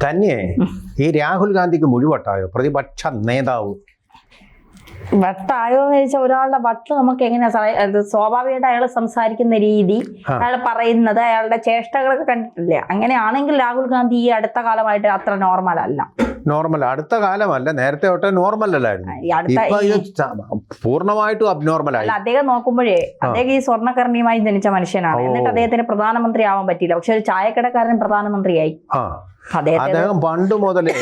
തന്നെ ഈ രാഹുൽ ഗാന്ധിക്ക് മുഴുവട്ടായോ പ്രതിപക്ഷ നേതാവ്? വട്ടായോ എന്ന് ചോദിച്ചാൽ ഒരാളുടെ വട്ട് നമുക്ക് എങ്ങനെയാ സ്വാഭാവികമായിട്ട് അയാൾ സംസാരിക്കുന്ന രീതി, അയാൾ പറയുന്നത്, അയാളുടെ ചേഷ്ടകളൊക്കെ കണ്ടിട്ടില്ലേ? അങ്ങനെയാണെങ്കിൽ രാഹുൽ ഗാന്ധി ഈ അടുത്ത കാലമായിട്ട് അത്ര നോർമൽ അല്ല. നോർമൽ അടുത്ത കാലമല്ല, നേരത്തെ തൊട്ടേ നോർമൽ അല്ലായിരുന്നു, പൂർണ്ണമായിട്ടും അബ്നോർമൽ ആയി. അദ്ദേഹം നോക്കുമ്പോഴേ അദ്ദേഹം ഈ സ്വർണ്ണക്കർണിയുമായി ജനിച്ച മനുഷ്യനാണ്. എന്നിട്ട് അദ്ദേഹത്തിന് പ്രധാനമന്ത്രി ആവാൻ പറ്റിയില്ല. പക്ഷെ ഒരു ചായക്കടക്കാരൻ പ്രധാനമന്ത്രിയായി. അദ്ദേഹം പണ്ട് മുതലേ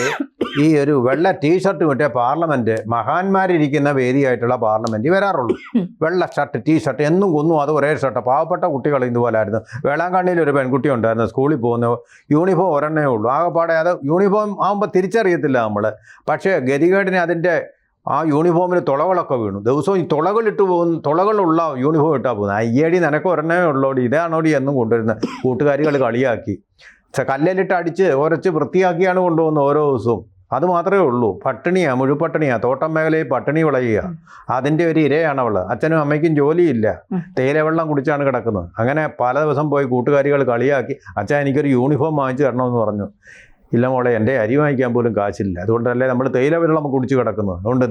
ഈ ഒരു വെള്ള ടീഷർട്ട് വിട്ടേ പാർലമെന്റ്, മഹാന്മാരിരിക്കുന്ന വേദിയായിട്ടുള്ള പാർലമെന്റ് വരാറുള്ളൂ. വെള്ള ഷർട്ട്, ടീഷർട്ട് എന്നും കൊന്നും അത് ഒരേ ഷർട്ട്. പാവപ്പെട്ട കുട്ടികൾ ഇതുപോലായിരുന്നു. വേളാങ്കണ്ണിയിൽ ഒരു പെൺകുട്ടി ഉണ്ടായിരുന്നു, സ്കൂളിൽ പോകുന്ന യൂണിഫോം ഒരെണ്ണേ ഉള്ളൂ. ആകെപ്പാടെ അത് യൂണിഫോം ആകുമ്പോൾ തിരിച്ചറിയത്തില്ല നമ്മൾ. പക്ഷേ ഗതികേടിന് അതിൻ്റെ ആ യൂണിഫോമിന് തുളകളൊക്കെ വീണു. ദിവസവും ഈ തുളകളിട്ട് പോകുന്ന, തുളകളുള്ള യൂണിഫോം ഇട്ടാൽ പോകുന്നത്. അയ്യടി നിനക്ക് ഒരെണ്ണേ ഉള്ളോടി, ഇതാണോടി എന്നും കൊണ്ടുവരുന്നത്. കൂട്ടുകാരികൾ കളിയാക്കി കല്ലിലിട്ട് അടിച്ച് ഉരച്ച് വൃത്തിയാക്കിയാണ് കൊണ്ടുപോകുന്നത് ഓരോ ദിവസവും. അത് മാത്രമേ ഉള്ളൂ. പട്ടിണിയാ, മുഴുപട്ടിണിയാ. തോട്ടം മേഖലയിൽ പട്ടിണി വിളയുക. അതിൻ്റെ ഒരു ഇരയാണ് അവൾ. അച്ഛനും അമ്മയ്ക്കും ജോലിയില്ല, തേയിലവെള്ളം കുടിച്ചാണ് കിടക്കുന്നത്. അങ്ങനെ പല ദിവസം പോയി കൂട്ടുകാരികൾ കളിയാക്കി, അച്ഛൻ എനിക്കൊരു യൂണിഫോം വാങ്ങിച്ചു തരണമെന്ന് പറഞ്ഞു. ഇല്ല മോളെ, എൻ്റെ അരി വാങ്ങിക്കാൻ പോലും കാശില്ല, അതുകൊണ്ടല്ലേ നമ്മൾ തേയില വെള്ളം കുടിച്ച് കിടക്കുന്നത്, അതുകൊണ്ട്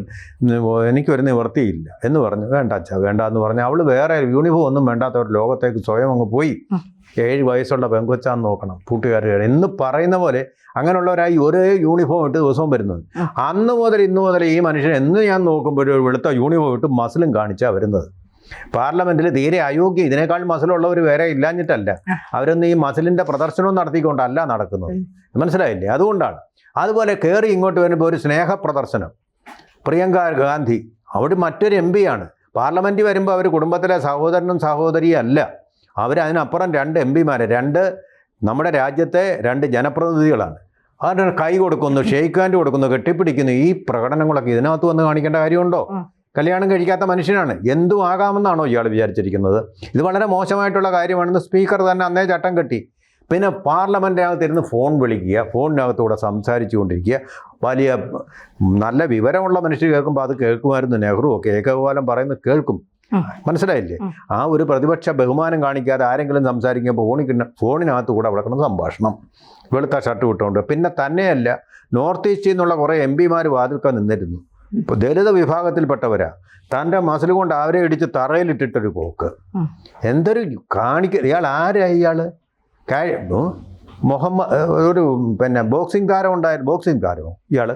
എനിക്കൊരു നിവൃത്തിയില്ല എന്ന് പറഞ്ഞു. വേണ്ട അച്ഛാ, വേണ്ട എന്ന് പറഞ്ഞ് അവൾ വേറെ യൂണിഫോം ഒന്നും വേണ്ടാത്ത ഒരു ലോകത്തേക്ക് സ്വയം അങ്ങ് പോയി. 7 വയസ്സുള്ള പെങ്കൊച്ചാന്ന് നോക്കണം കൂട്ടുകാരുകൾ എന്ന് പറയുന്ന പോലെ. അങ്ങനെയുള്ളവരായി ഒരേ യൂണിഫോം ഇട്ട് ദിവസവും വരുന്നത്. അന്ന് മുതൽ ഇന്ന് മുതൽ ഈ മനുഷ്യൻ എന്ന് ഞാൻ നോക്കുമ്പോൾ ഒരു വെളുത്ത യൂണിഫോം ഇട്ട് മസിലും കാണിച്ചാണ് വരുന്നത്. പാർലമെന്റിൽ തീരെ അയോഗ്യം. ഇതിനേക്കാൾ മസിലുള്ളവർ വേറെ ഇല്ലാഞ്ഞിട്ടല്ല, അവരൊന്നും ഈ മസിലിൻ്റെ പ്രദർശനവും നടത്തിക്കൊണ്ടല്ല നടക്കുന്നത്. മനസ്സിലായില്ലേ? അതുകൊണ്ടാണ്. അതുപോലെ കയറി ഇങ്ങോട്ട് വരുമ്പോൾ ഒരു സ്നേഹ പ്രദർശനം. പ്രിയങ്ക ഗാന്ധി അവിടെ മറ്റൊരു MP ആണ്. പാർലമെൻറ്റിൽ വരുമ്പോൾ അവർ കുടുംബത്തിലെ സഹോദരനും സഹോദരിയും അല്ല, അവരതിനപ്പുറം 2 MP മാർ, 2 നമ്മുടെ രാജ്യത്തെ 2 ജനപ്രതിനിധികളാണ്. അതിന് കൈ കൊടുക്കുന്നു, ഷെയ്ക്ക് ഹാൻഡ് കൊടുക്കുന്നു, കെട്ടിപ്പിടിക്കുന്നു. ഈ പ്രകടനങ്ങളൊക്കെ ഇതിനകത്ത് വന്ന് കാണിക്കേണ്ട കാര്യമുണ്ടോ? കല്യാണം കഴിക്കാത്ത മനുഷ്യനാണ്, എന്തും ആകാമെന്നാണോ ഇയാൾ വിചാരിച്ചിരിക്കുന്നത്? ഇത് വളരെ മോശമായിട്ടുള്ള കാര്യമാണെന്ന് സ്പീക്കർ തന്നെ അന്നേ ചട്ടം കെട്ടി. പിന്നെ പാർലമെൻറ്റിനകത്തിരുന്ന് ഫോൺ വിളിക്കുക, ഫോണിനകത്തൂടെ സംസാരിച്ചു കൊണ്ടിരിക്കുക. വലിയ നല്ല വിവരമുള്ള മനുഷ്യർ കേൾക്കുമ്പോൾ അത് കേൾക്കുമായിരുന്നു. നെഹ്റു ഒക്കെ ഏകകാലം പറയുന്നത് കേൾക്കും. മനസ്സിലായില്ലേ? ആ ഒരു പ്രതിപക്ഷ ബഹുമാനം കാണിക്കാതെ ആരെങ്കിലും സംസാരിക്കുമ്പോൾ ഫോണിനകത്ത് കൂടെ കിടക്കുന്ന സംഭാഷണം, വെളുത്ത ഷർട്ട് വിട്ടുകൊണ്ട്. പിന്നെ തന്നെയല്ല, നോർത്ത് ഈസ്റ്റിൽ നിന്നുള്ള കുറേ MP മാർ വാതിൽക്കാൻ നിന്നിരുന്നു. ഇപ്പോൾ ദലിത വിഭാഗത്തിൽപ്പെട്ടവരാ. തൻ്റെ മസിൽ കൊണ്ട് അവരെ ഇടിച്ച് തറയിലിട്ടിട്ടൊരു പോക്ക്. എന്തൊരു ഇയാൾ ആരാ? ഇയാൾ മുഹമ്മദ് ഒരു ബോക്സിംഗ് താരം ഉണ്ടായിരുന്നു, ബോക്സിംഗ് താരമോ ഇയാൾ?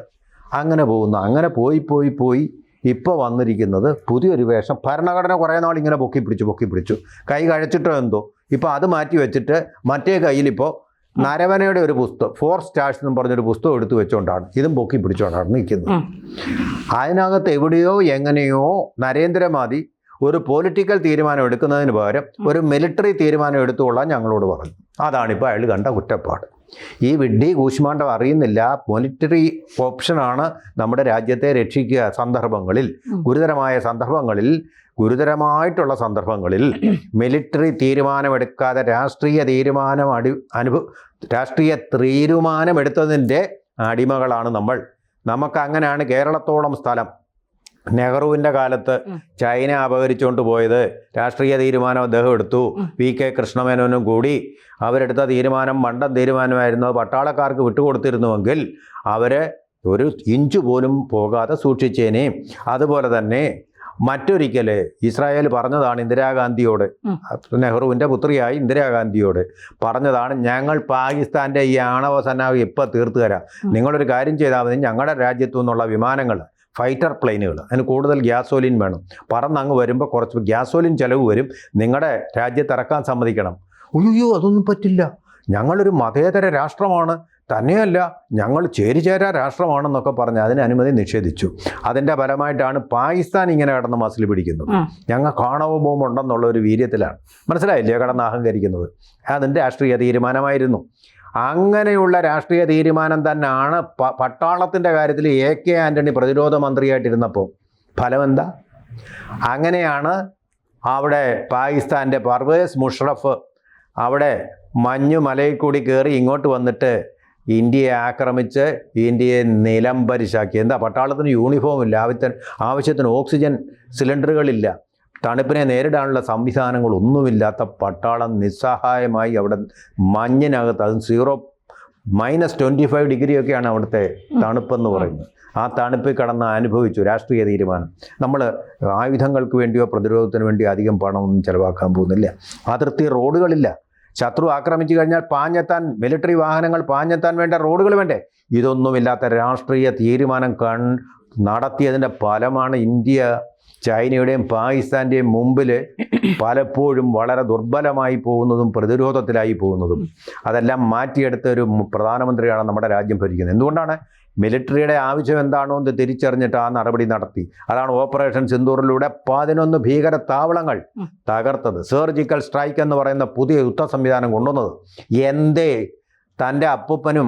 അങ്ങനെ പോകുന്നു. അങ്ങനെ പോയി ഇപ്പോൾ വന്നിരിക്കുന്നത് പുതിയൊരു വേഷം. ഭരണഘടന കുറേ നാൾ ഇങ്ങനെ പൊക്കി പിടിച്ചു കൈ കഴിച്ചിട്ടോ എന്തോ. ഇപ്പോൾ അത് മാറ്റി വെച്ചിട്ട് മറ്റേ കയ്യിലിപ്പോൾ നരവനയുടെ ഒരു പുസ്തകം, 4 stars എന്നും പറഞ്ഞൊരു പുസ്തകം എടുത്തു വെച്ചുകൊണ്ടാണ്, ഇതും പൊക്കി പിടിച്ചുകൊണ്ടാണ് നിൽക്കുന്നത്. അതിനകത്ത് എവിടെയോ എങ്ങനെയോ നരേന്ദ്രമോദി ഒരു പൊളിറ്റിക്കൽ തീരുമാനം എടുക്കുന്നതിന് പകരം ഒരു മിലിറ്ററി തീരുമാനം എടുത്തുകൊള്ളാൻ ഞങ്ങളോട് പറഞ്ഞു. അതാണിപ്പോൾ അയാൾ കണ്ട കുറ്റപ്പാട്. ഈ വിഡ്ഢി കൂശ്മാണ്ഡം അറിയുന്നില്ല, മിലിറ്ററി ഓപ്ഷനാണ് നമ്മുടെ രാജ്യത്തെ രക്ഷിക്കുക. ഗുരുതരമായിട്ടുള്ള സന്ദർഭങ്ങളിൽ മിലിറ്ററി തീരുമാനമെടുക്കാതെ രാഷ്ട്രീയ തീരുമാനമെടുത്തതിൻ്റെ അടിമകളാണ് നമ്മൾ. നമുക്കങ്ങനെയാണ് കേരളത്തോളം സ്ഥലം. നെഹ്റുവിൻ്റെ കാലത്ത് ചൈന അപഹരിച്ചുകൊണ്ട് പോയത് രാഷ്ട്രീയ തീരുമാനം അദ്ദേഹം എടുത്തു. VK കൃഷ്ണമേനോനും കൂടി അവരെടുത്ത തീരുമാനം മണ്ടൻ തീരുമാനമായിരുന്നു. പട്ടാളക്കാർക്ക് വിട്ടുകൊടുത്തിരുന്നുവെങ്കിൽ അവരെ ഒരു ഇഞ്ച് പോലും പോകാതെ സൂക്ഷിച്ചേനെ. അതുപോലെ തന്നെ മറ്റൊരിക്കൽ ഇസ്രായേൽ പറഞ്ഞതാണ് ഇന്ദിരാഗാന്ധിയോട്, നെഹ്റുവിൻ്റെ പുത്രിയായി ഇന്ദിരാഗാന്ധിയോട് പറഞ്ഞതാണ്, ഞങ്ങൾ പാകിസ്ഥാൻ്റെ ഈ ആണവ സന്നാഹം ഇപ്പോൾ തീർത്തു തരാം, നിങ്ങളൊരു കാര്യം ചെയ്താൽ മതി, ഞങ്ങളുടെ രാജ്യത്തു നിന്നുള്ള വിമാനങ്ങൾ, ഫൈറ്റർ പ്ലെയിനുകൾ, അതിന് കൂടുതൽ ഗ്യാസോലിൻ വേണം, പറന്നങ്ങ് വരുമ്പോൾ കുറച്ച് ഗ്യാസോലിൻ ചിലവ് വരും, നിങ്ങളുടെ രാജ്യത്ത് ഇറക്കാൻ സമ്മതിക്കണം. അയ്യോ അതൊന്നും പറ്റില്ല, ഞങ്ങളൊരു മതേതര രാഷ്ട്രമാണ്, തന്നെയല്ല ഞങ്ങൾ ചേരിചേരാ രാഷ്ട്രമാണെന്നൊക്കെ പറഞ്ഞ് അതിന് അനുമതി നിഷേധിച്ചു. അതിൻ്റെ ഫലമായിട്ടാണ് പാകിസ്ഥാൻ ഇങ്ങനെ കിടന്ന് മസിൽ പിടിക്കുന്നത്. ഞങ്ങൾക്ക് ആണവ ബോംബ് ഉണ്ടെന്നുള്ള ഒരു വീര്യത്തിലാണ്. മനസ്സിലായില്ലേ? കിടന്ന് അഹങ്കരിക്കുന്നത്. അതിൻ്റെ രാഷ്ട്രീയ തീരുമാനമായിരുന്നു. അങ്ങനെയുള്ള രാഷ്ട്രീയ തീരുമാനം തന്നെയാണ് പട്ടാളത്തിൻ്റെ കാര്യത്തിൽ AK ആൻ്റണി പ്രതിരോധ മന്ത്രിയായിട്ടിരുന്നപ്പോൾ ഫലം എന്താ? അങ്ങനെയാണ് അവിടെ പാകിസ്ഥാൻ്റെ പർവേസ് മുഷറഫ് അവിടെ മഞ്ഞുമലയിൽ കൂടി കയറി ഇങ്ങോട്ട് വന്നിട്ട് ഇന്ത്യയെ ആക്രമിച്ച് ഇന്ത്യയെ നിലംപരിശാക്കി. എന്താ? പട്ടാളത്തിന് യൂണിഫോം ഇല്ല, ആവശ്യത്തിന് ഓക്സിജൻ സിലിണ്ടറുകളില്ല, തണുപ്പിനെ നേരിടാനുള്ള സംവിധാനങ്ങളൊന്നുമില്ലാത്ത പട്ടാളം നിസ്സഹായമായി അവിടെ മഞ്ഞിനകത്ത്, അതും 0 -25 ഡിഗ്രിയൊക്കെയാണ് അവിടുത്തെ തണുപ്പെന്ന് പറയുന്നത്. ആ തണുപ്പിൽ കടന്ന് അനുഭവിച്ചു രാഷ്ട്രീയ തീരുമാനം. നമ്മൾ ആയുധങ്ങൾക്ക് വേണ്ടിയോ പ്രതിരോധത്തിന് വേണ്ടിയോ അധികം പണമൊന്നും ചിലവാക്കാൻ പോകുന്നില്ല. അതിർത്തി റോഡുകളില്ല. ശത്രു ആക്രമിച്ചു കഴിഞ്ഞാൽ പാഞ്ഞെത്താൻ മിലിറ്ററി വാഹനങ്ങൾ പാഞ്ഞെത്താൻ വേണ്ട റോഡുകൾ വേണ്ടേ? ഇതൊന്നുമില്ലാത്ത രാഷ്ട്രീയ തീരുമാനം നടത്തിയതിൻ്റെ ഫലമാണ് ഇന്ത്യ ചൈനയുടെയും പാകിസ്ഥാൻ്റെയും മുമ്പിൽ പലപ്പോഴും വളരെ ദുർബലമായി പോകുന്നതും പ്രതിരോധത്തിലായി പോകുന്നതും. അതെല്ലാം മാറ്റിയെടുത്ത ഒരു പ്രധാനമന്ത്രിയാണ് നമ്മുടെ രാജ്യം ഭരിക്കുന്നത്. എന്തുകൊണ്ടാണ്? മിലിറ്ററിയുടെ ആവശ്യം എന്താണോ എന്ന് തിരിച്ചറിഞ്ഞിട്ട് ആ നടപടി നടത്തി. അതാണ് ഓപ്പറേഷൻ സിന്ദൂറിലൂടെ 11 ഭീകര താവളങ്ങൾ തകർത്തത്. സർജിക്കൽ സ്ട്രൈക്ക് എന്ന് പറയുന്ന പുതിയ യുദ്ധ സംവിധാനം കൊണ്ടുവന്നത്. എന്തേ തൻ്റെ അപ്പൂപ്പനും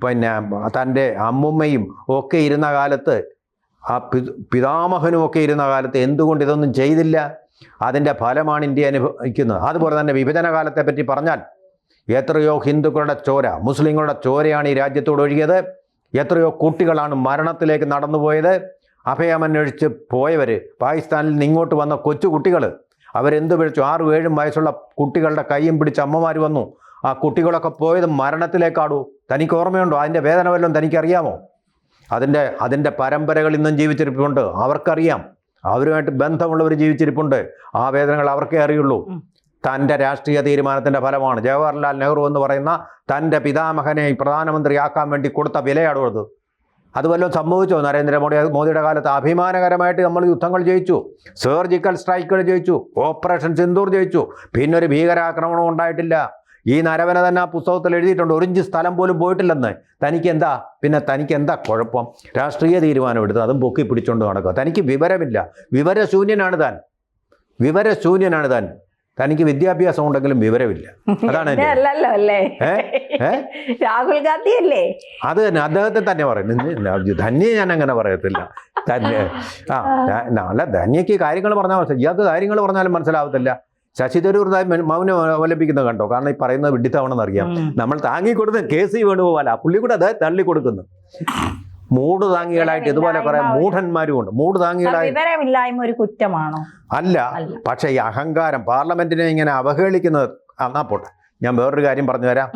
പിന്നെ തൻ്റെ അമ്മുമ്മയും ഒക്കെ ഇരുന്ന കാലത്ത്, ആ പിതാമഹനും ഒക്കെ ഇരുന്ന കാലത്ത് എന്തുകൊണ്ട് ഇതൊന്നും ചെയ്തില്ല? അതിൻ്റെ ഫലമാണ് ഇന്ത്യ അനുഭവിക്കുന്നത്. അതുപോലെ തന്നെ വിഭജന കാലത്തെ പറ്റി പറഞ്ഞാൽ എത്രയോ ഹിന്ദുക്കളുടെ ചോര, മുസ്ലിങ്ങളുടെ ചോരയാണ് ഈ രാജ്യത്തോട് ഒഴുകിയത്. എത്രയോ കുട്ടികളാണ് മരണത്തിലേക്ക് നടന്നുപോയത്. അഭയമന്വേഷിച്ച് പോയവർ, പാകിസ്ഥാനിൽ നിന്ന് ഇങ്ങോട്ട് വന്ന കൊച്ചു കുട്ടികൾ, അവരെന്ത് വിളിച്ചു? 6-7 വയസ്സുള്ള കുട്ടികളുടെ കൈയും പിടിച്ച് അമ്മമാർ വന്നു. ആ കുട്ടികളൊക്കെ പോയത് മരണത്തിലേക്കാടൂ. തനിക്ക് ഓർമ്മയുണ്ടോ? അതിൻ്റെ വേദന വല്ലതും തനിക്കറിയാമോ? അതിൻ്റെ പരമ്പരകൾ ഇന്നും ജീവിച്ചിരിപ്പുണ്ട്. അവർക്കറിയാം. അവരുമായിട്ട് ബന്ധമുള്ളവർ ജീവിച്ചിരിപ്പുണ്ട്. ആ വേദനകൾ അവർക്കേ അറിയുള്ളൂ. തൻ്റെ രാഷ്ട്രീയ തീരുമാനത്തിൻ്റെ ഫലമാണ്. ജവഹർലാൽ നെഹ്റു എന്ന് പറയുന്ന തൻ്റെ പിതാമഹനെ പ്രധാനമന്ത്രിയാക്കാൻ വേണ്ടി കൊടുത്ത വിലയാടുന്നത്. അത് വല്ലതും സംഭവിച്ചോ? മോദിയുടെ കാലത്ത് അഭിമാനകരമായിട്ട് നമ്മൾ യുദ്ധങ്ങൾ ജയിച്ചു. സർജിക്കൽ സ്ട്രൈക്കുകൾ ജയിച്ചു. ഓപ്പറേഷൻ സിന്ദൂർ ജയിച്ചു. പിന്നൊരു ഭീകരാക്രമണം ഉണ്ടായിട്ടില്ല. ഈ നരവന തന്നെ ആ പുസ്തകത്തിൽ എഴുതിയിട്ടുണ്ട്. 1 ഇഞ്ച് സ്ഥലം പോലും പോയിട്ടില്ലെന്ന്. തനിക്കെന്താ കുഴപ്പം? രാഷ്ട്രീയ തീരുമാനം എടുത്ത് അതും പൊക്കി പിടിച്ചുകൊണ്ട് നടക്കുക. തനിക്ക് വിവരമില്ല. വിവരശൂന്യനാണ് താൻ. തനിക്ക് വിദ്യാഭ്യാസം ഉണ്ടെങ്കിലും വിവരമില്ല. അതാണ് രാഹുൽ ഗാന്ധി അല്ലേ? അത് തന്നെ, അദ്ദേഹത്തെ തന്നെ പറയുന്നത്. ധന്യെ ഞാൻ അങ്ങനെ പറയത്തില്ല. നാളെ ധന്യക്ക് കാര്യങ്ങൾ പറഞ്ഞാൽ മനസ്സിലാവും. ഇയാൾക്ക് കാര്യങ്ങൾ പറഞ്ഞാലും മനസ്സിലാവത്തില്ല. ശശി തരൂർ മൗനം അവലംബിക്കുന്നത് കണ്ടോ? കാരണം ഈ പറയുന്നത് വിഡിത്തമാണെന്ന് അറിയാം. നമ്മൾ താങ്ങിക്കൊടുത്ത് KC വേണുഗോപാല പുള്ളി കൂടെ അത് തള്ളിക്കൊടുക്കുന്നു. മൂട് താങ്ങികളായിട്ട് ഇതുപോലെ കുറെ മൂഢന്മാരും ഉണ്ട്. മൂട് താങ്ങികളായി ഒരു കുറ്റമാണോ? അല്ല. പക്ഷെ ഈ അഹങ്കാരം പാർലമെന്റിനെ ഇങ്ങനെ അവഹേളിക്കുന്നത്. എന്നാ പോട്ടെ, ഞാൻ വേറൊരു കാര്യം പറഞ്ഞു തരാം.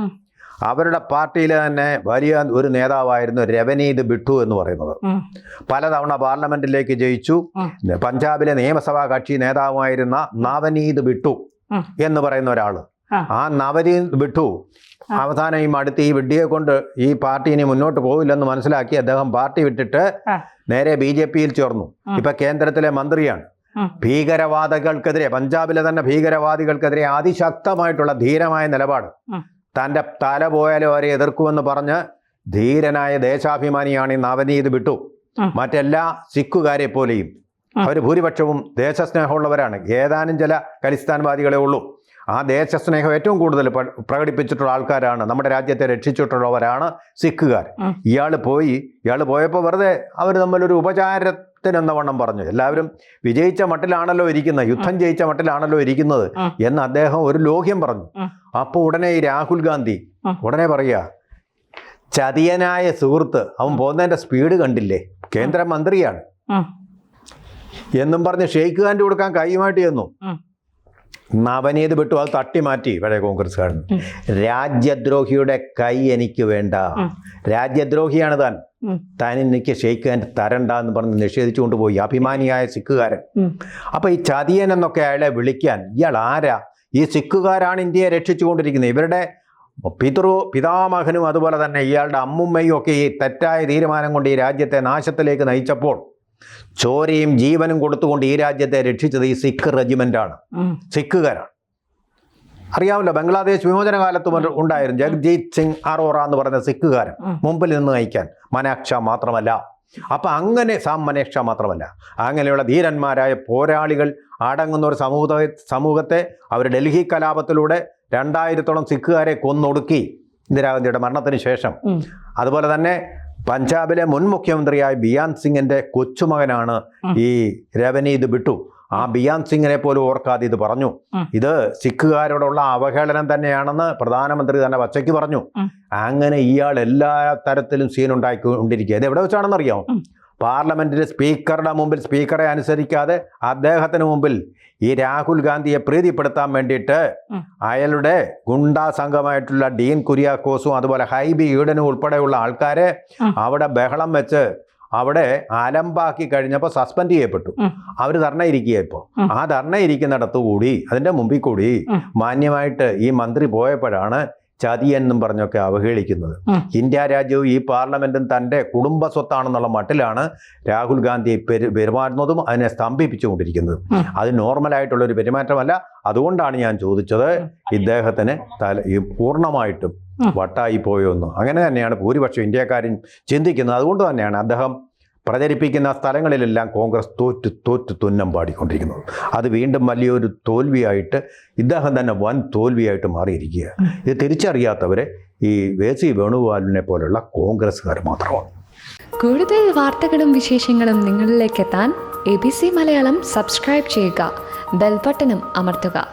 അവരുടെ പാർട്ടിയിലെ തന്നെ വലിയ ഒരു നേതാവായിരുന്നു രവനീത് ബിട്ടു എന്ന് പറയുന്നത്. പലതവണ പാർലമെന്റിലേക്ക് ജയിച്ചു. പഞ്ചാബിലെ നിയമസഭാ കക്ഷി നേതാവായിരുന്ന നവനീത് ബിട്ടു എന്ന് പറയുന്ന ഒരാള്. ആ നവനീത് ബിട്ടു അവസാനം ഈ വിഡ്ഢിയെ കൊണ്ട് ഈ പാർട്ടി ഇനി മുന്നോട്ട് പോവില്ലെന്ന് മനസ്സിലാക്കി അദ്ദേഹം പാർട്ടി വിട്ടിട്ട് നേരെ BJPയിൽ ചേർന്നു. ഇപ്പൊ കേന്ദ്രത്തിലെ മന്ത്രിയാണ്. ഭീകരവാദികൾക്കെതിരെ, പഞ്ചാബിലെ തന്നെ ഭീകരവാദികൾക്കെതിരെ അതിശക്തമായിട്ടുള്ള ധീരമായ നിലപാട്. തൻ്റെ തല പോയാലും അവരെ എതിർക്കുമെന്ന് പറഞ്ഞ് ധീരനായ ദേശാഭിമാനിയാണ് ഈ നവനീത് ബിട്ടു. മറ്റെല്ലാ സിഖുകാരെ പോലെയും അവർ ഭൂരിപക്ഷവും ദേശസ്നേഹമുള്ളവരാണ്. ഏതാനും ചില ഖലിസ്ഥാൻവാദികളെ ഉള്ളൂ. ആ ദേശസ്നേഹം ഏറ്റവും കൂടുതൽ പ്രകടിപ്പിച്ചിട്ടുള്ള ആൾക്കാരാണ്, നമ്മുടെ രാജ്യത്തെ രക്ഷിച്ചിട്ടുള്ളവരാണ് സിഖുകാർ. ഇയാൾ പോയപ്പോൾ വെറുതെ അവർ തമ്മിലൊരു ഉപചാരത്തിനെന്ന വണ്ണം പറഞ്ഞു. എല്ലാവരും വിജയിച്ച മട്ടിലാണല്ലോ ഇരിക്കുന്നത്, യുദ്ധം ജയിച്ച മട്ടിലാണല്ലോ ഇരിക്കുന്നത് എന്ന് അദ്ദേഹം ഒരു ലോഹ്യം പറഞ്ഞു. അപ്പോൾ ഉടനെ ഈ രാഹുൽ ഗാന്ധി ഉടനെ പറയുക, ചതിയനായ സുഹൃത്ത്, അവൻ പോകുന്നതിൻ്റെ സ്പീഡ് കണ്ടില്ലേ, കേന്ദ്രമന്ത്രിയാണ് എന്നും പറഞ്ഞ് ഷെയ്ക്ക് ഹാൻഡ് കൊടുക്കാൻ കൈയുമായിട്ട് ചെന്നു. നവനീത് ബിട്ടു അത് തട്ടി മാറ്റി. പഴയ കോൺഗ്രസ്സുകാരൻ, രാജ്യദ്രോഹിയുടെ കൈ എനിക്ക് വേണ്ട, രാജ്യദ്രോഹിയാണ് താൻ എനിക്ക് ഷെയ്ക്ക് ഹാൻഡ് തരണ്ട എന്ന് പറഞ്ഞ് നിഷേധിച്ചുകൊണ്ട് പോയി അഭിമാനിയായ സിഖുകാരൻ. അപ്പൊ ഈ ചതിയൻ എന്നൊക്കെ അയാളെ വിളിക്കാൻ ഇയാൾ ആരാ? ഈ സിഖുകാരാണ് ഇന്ത്യയെ രക്ഷിച്ചുകൊണ്ടിരിക്കുന്നത്. ഇവരുടെ പിതാമഹനും അതുപോലെ തന്നെ ഇയാളുടെ അമ്മുമ്മയും ഒക്കെ ഈ തെറ്റായ തീരുമാനം കൊണ്ട് ഈ രാജ്യത്തെ നാശത്തിലേക്ക് നയിച്ചപ്പോൾ ചോരയും ജീവനും കൊടുത്തുകൊണ്ട് ഈ രാജ്യത്തെ രക്ഷിച്ചത് ഈ സിഖ് റെജിമെന്റാണ്, സിഖുകാരാണ്. അറിയാമല്ലോ, ബംഗ്ലാദേശ് വിമോചന കാലത്തും ഉണ്ടായിരുന്നു ജഗ്ജീത് സിംഗ് അറോറ എന്ന് പറയുന്ന സിഖുകാരൻ മുമ്പിൽ നിന്ന് നയിക്കാൻ. മനാക്ഷ മാത്രമല്ല, അപ്പം അങ്ങനെ മനേക്ഷ മാത്രമല്ല, അങ്ങനെയുള്ള ധീരന്മാരായ പോരാളികൾ അടങ്ങുന്ന ഒരു സമൂഹത്തെ അവർ ഡൽഹി കലാപത്തിലൂടെ 2000-ഓളം സിഖുകാരെ കൊന്നൊടുക്കി ഇന്ദിരാഗാന്ധിയുടെ മരണത്തിന് ശേഷം. അതുപോലെ തന്നെ പഞ്ചാബിലെ മുൻ മുഖ്യമന്ത്രിയായ ബിയാൻ സിംഗിന്റെ കൊച്ചുമകനാണ് ഈ രവനീത് ബിട്ടു. ആ ബിയാൻ സിംഗിനെ പോലും ഓർക്കാതെ ഇത് പറഞ്ഞു. ഇത് സിഖുകാരോടുള്ള അവഹേളനം തന്നെയാണെന്ന് പ്രധാനമന്ത്രി തന്നെ പച്ചയ്ക്ക് പറഞ്ഞു. അങ്ങനെ ഇയാൾ എല്ലാ തരത്തിലും സീൻ ഉണ്ടാക്കിക്കൊണ്ടിരിക്കുക. ഇത് എവിടെ വെച്ചാണെന്ന് അറിയാമോ? പാർലമെൻറ്റിലെ സ്പീക്കറുടെ മുമ്പിൽ സ്പീക്കറെ അനുസരിക്കാതെ അദ്ദേഹത്തിന് മുമ്പിൽ ഈ രാഹുൽ ഗാന്ധിയെ പ്രീതിപ്പെടുത്താൻ വേണ്ടിയിട്ട് അയാളുടെ ഗുണ്ടാ സംഘമായിട്ടുള്ള ഡീൻ കുര്യാക്കോസും അതുപോലെ ഹൈബി ഈഡനും ഉൾപ്പെടെയുള്ള ആൾക്കാരെ അവിടെ ബഹളം വെച്ച് അവിടെ അലമ്പാക്കി കഴിഞ്ഞപ്പോൾ സസ്പെൻഡ് ചെയ്യപ്പെട്ടു. അവർ ധർണ ഇരിക്കുക. ഇപ്പോൾ ആ ധർണ ഇരിക്കുന്നിടത്തു കൂടി അതിൻ്റെ മുമ്പിൽ കൂടി മാന്യമായിട്ട് ഈ മന്ത്രി പോയപ്പോഴാണ് ചതിയെന്നും പറഞ്ഞൊക്കെ അവഹേളിക്കുന്നത്. ഇന്ത്യ രാജ്യവും ഈ പാർലമെന്റും തൻ്റെ കുടുംബ സ്വത്താണെന്നുള്ള മട്ടിലാണ് രാഹുൽ ഗാന്ധി പെരുമാറുന്നതും അതിനെ സ്തംഭിപ്പിച്ചുകൊണ്ടിരിക്കുന്നത്. അത് നോർമലായിട്ടുള്ളൊരു പെരുമാറ്റമല്ല. അതുകൊണ്ടാണ് ഞാൻ ചോദിച്ചത്, ഇദ്ദേഹത്തിന് പൂർണ്ണമായിട്ടും വട്ടായി പോയോന്നു. അങ്ങനെ തന്നെയാണ് ഭൂരിപക്ഷം ഇന്ത്യക്കാരും ചിന്തിക്കുന്നത്. അതുകൊണ്ട് തന്നെയാണ് അദ്ദേഹം പ്രചരിപ്പിക്കുന്ന സ്ഥലങ്ങളിലെല്ലാം കോൺഗ്രസ് തോറ്റ് തുന്നം പാടിക്കൊണ്ടിരിക്കുന്നത്. അത് വീണ്ടും വലിയൊരു തോൽവിയായിട്ട് ഇദ്ദേഹം തന്നെ വൻ തോൽവിയായിട്ട് മാറിയിരിക്കുക. ഇത് തിരിച്ചറിയാത്തവരെ ഈ VC വേണുഗോപാലിനെ പോലുള്ള കോൺഗ്രസ്സുകാർ മാത്രമാണ്. കൂടുതൽ വാർത്തകളും വിശേഷങ്ങളും നിങ്ങളിലേക്ക് എത്താൻ ABC മലയാളം സബ്സ്ക്രൈബ് ചെയ്യുക, ബെൽ ബട്ടണും അമർത്തുക.